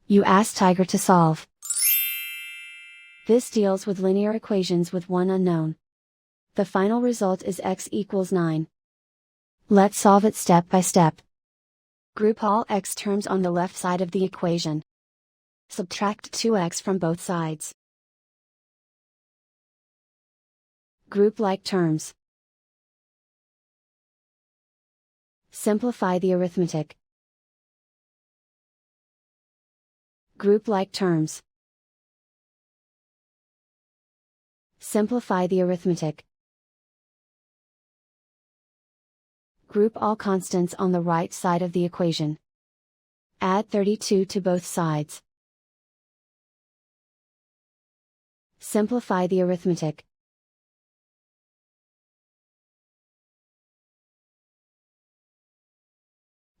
You ask Tiger to solve. This deals with linear equations with one unknown. The final result is x equals 9. Let's solve it step by step. Group all x terms on the left side of the equation. Subtract 2x from both sides. Group like terms. Simplify the arithmetic. Group like terms. Simplify the arithmetic. Group all constants on the right side of the equation. Add 32 to both sides. Simplify the arithmetic.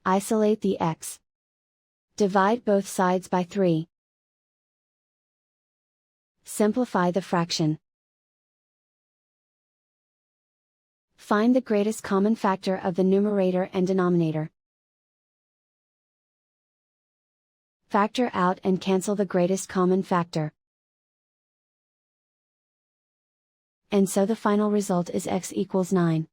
Isolate the x. Divide both sides by 3. Simplify the fraction. Find the greatest common factor of the numerator and denominator. Factor out and cancel the greatest common factor. And so the final result is x equals 9.